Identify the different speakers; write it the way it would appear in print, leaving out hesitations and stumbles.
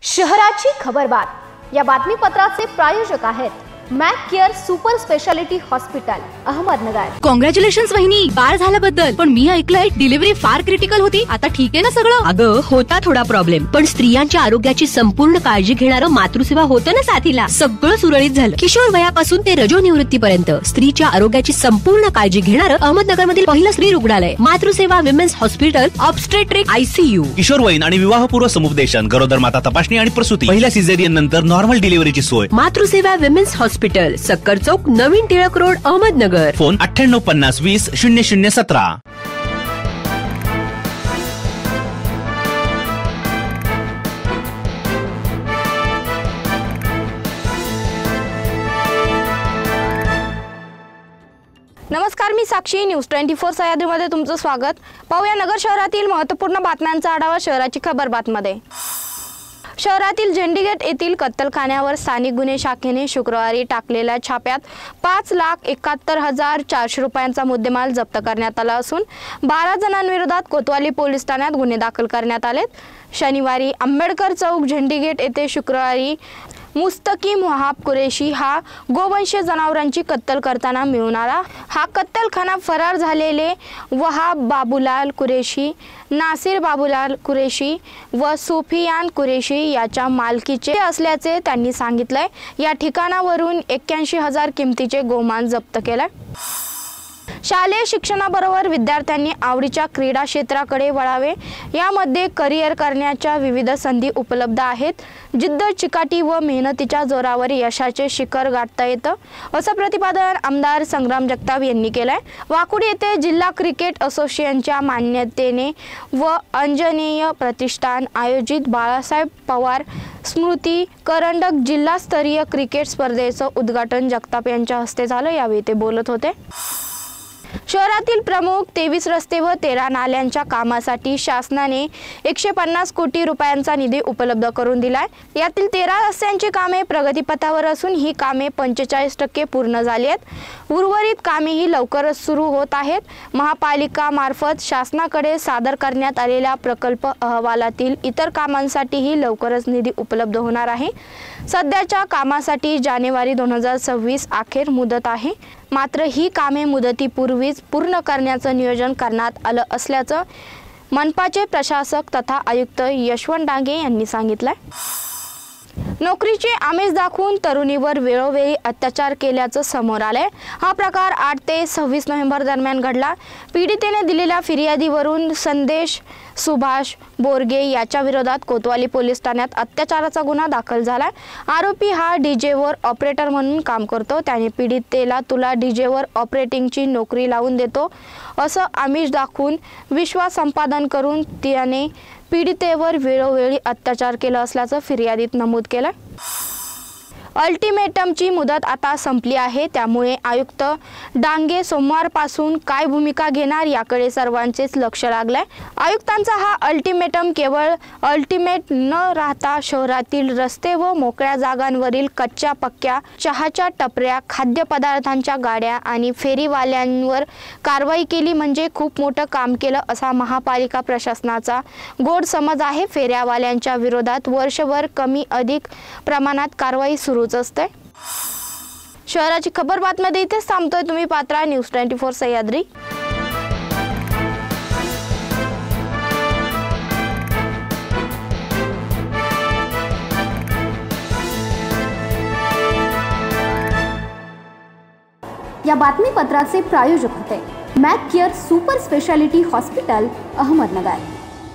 Speaker 1: शहराची खबरबात या बातमीपत्राचे प्रायोजक आहेत Mac care super speciality hospital Ahmednagar.
Speaker 2: Congratulations वहिनी, बाळ झाल्याबद्दल। पण मी ऐकलंय डिलिव्हरी फार क्रिटिकल होती। आता ठीक आहे ना सगळं?
Speaker 3: अगं होता थोडा प्रॉब्लेम, पण स्त्रियांच्या आरोग्याची संपूर्ण काळजी घेणारं मातृसेवा होतं ना साथीला। सगळं सुरळीत झालं। किशोर वयापासून ते रजोनिवृत्तीपर्यंत स्त्रीच्या आरोग्याची संपूर्ण काळजी घेणारं अहमदनगर मधील पहिलं स्त्री रुग्णालय Matruseva women's hospital obstetric ICU।
Speaker 4: किशोरवयीन आणि विवाहपूर्व समुपदेशन, गरोदर माता तपासणी आणि प्रसूती, पहिल्या सिझेरियन नंतर नॉर्मल डिलिव्हरीची सोय।
Speaker 3: मातृसेवा विमेन्स हॉस्पिटल, सक्कर चौक, नवीन टिळक रोड, अहमदनगर।
Speaker 4: फोन 9850200017।
Speaker 1: नमस्कार, मी साक्षी। न्यूज 24 सह्याद्रीमध्ये तुमचं स्वागत। पाहूया नगर शहरातील महत्त्वपूर्ण बातम्यांचा आढावा शहराची खबरबातमध्ये। शहरातील झेंडीगेट येथील कत्तलखान्यावर स्थानिक गुन्हे शाखेने शुक्रवारी टाकलेल्या छाप्यात 5,71,400 रुपयांचा मुद्देमाल जप्त करण्यात आला असून 12 जणांविरोधात कोतवाली पोलीस ठाण्यात गुन्हे दाखल करण्यात आलेत। शनिवारी आंबेडकर चौक झेंडीगेट येथे शुक्रवारी मुस्तकीम वहाब कुरेशी हा गोवंशीय जनावरांची कत्तल करताना मिळून आला। हा कत्तलखाना फरार झालेले वहाब बाबूलाल कुरेशी, नासिर बाबूलाल कुरेशी व सुफियान कुरेशी याच्या मालकीचे असल्याचे त्यांनी सांगितलंय। या ठिकाणावरून 81,000 किमतीचे गोमांस जप्त केले। शालेय शिक्षणाबरोबर विद्यार्थ्यांनी आवडीच्या क्रीडा क्षेत्राकडे वळावे। यामध्ये करिअर करण्याच्या विविध संधी उपलब्ध आहेत। जिद्द, चिकाटी व मेहनतीच्या जोरावर यशाचे शिखर गाठता येतं, असं प्रतिपादन आमदार संग्राम जगताप यांनी केलंय। वाकुडी येथे जिल्हा क्रिकेट असोसिएशनच्या मान्यतेने व अंजनेय प्रतिष्ठान आयोजित बाळासाहेब पवार स्मृती करंडक जिल्हास्तरीय क्रिकेट स्पर्धेचं उद्घाटन जगताप यांच्या हस्ते झालं। यावेळी ते बोलत होते। शहरातील प्रमुख 23 रस्ते व 13 नाल्यांच्या कामासाठी शासनाने 150 कोटी रुपयांचा निधी उपलब्ध करून दिलाय। यातील 13 रस्त्यांची कामे प्रगतीपथावर असून ही कामे 45% पूर्ण झाली आहेत। उर्वरित कामेही लवकरच सुरू होत आहेत। महापालिका मार्फत शासनाकडे सादर करण्यात आलेल्या प्रकल्प अहवालातील इतर कामांसाठीही लवकरच निधी उपलब्ध होणार आहे। सध्याच्या कामासाठी जानेवारी 2026 अखेर मुदत आहे, मात्र ही कामे मुदतीपूर्वीच पूर्ण करण्याचं नियोजन करण्यात आलं असल्याचं मनपाचे प्रशासक तथा आयुक्त यशवंत डांगे यांनी सांगितलंय। नोकरीचे आमिष दाखवून तरुणीवर वेळोवेळी अत्याचार केल्याचं समोर आलंय। हा प्रकार 8 ते 26 नोव्हेंबर दरम्यान घडला। पीडितेने दिलेल्या फिर्यादीवरून संदेश सुभाष बोरगे याच्या विरोधात कोतवाली पोलीस ठाण्यात अत्याचाराचा गुन्हा दाखल झालाय। आरोपी हा डीजेवर ऑपरेटर म्हणून काम करतो। त्याने पीडितेला तुला डीजेवर ऑपरेटिंगची नोकरी लावून देतो असं आमिष दाखवून विश्वास संपादन करून त्याने पीडितेवर वेळोवेळी अत्याचार केला असल्याचं फिर्यादीत नमूद केलं। अल्टिमेटमची मुदत आता संपली आहे, त्यामुळे आयुक्त डांगे सोमवारपासून काय भूमिका घेणार याकडे सर्वांचेच लक्ष लागलंय। आयुक्तांचा हा अल्टिमेटम केवळ अल्टिमेट न राहता शहरातील रस्ते व मोकळ्या जागांवरील कच्च्या पक्क्या चहाच्या टपऱ्या, खाद्यपदार्थांच्या गाड्या आणि फेरीवाल्यांवर कारवाई केली म्हणजे खूप मोठं काम केलं असा महापालिका प्रशासनाचा गोड समज आहे। फेऱ्यावाल्यांच्या विरोधात वर्षभर कमी अधिक प्रमाणात कारवाई सुरूच असते। शहराची खबर बातमीमध्ये इथेच थांबतोय। तुम्ही पात्रा न्यूज 24 सह्याद्री। या बातमीपत्राचे प्रायोजक होते Mac care super speciality hospital Ahmednagar.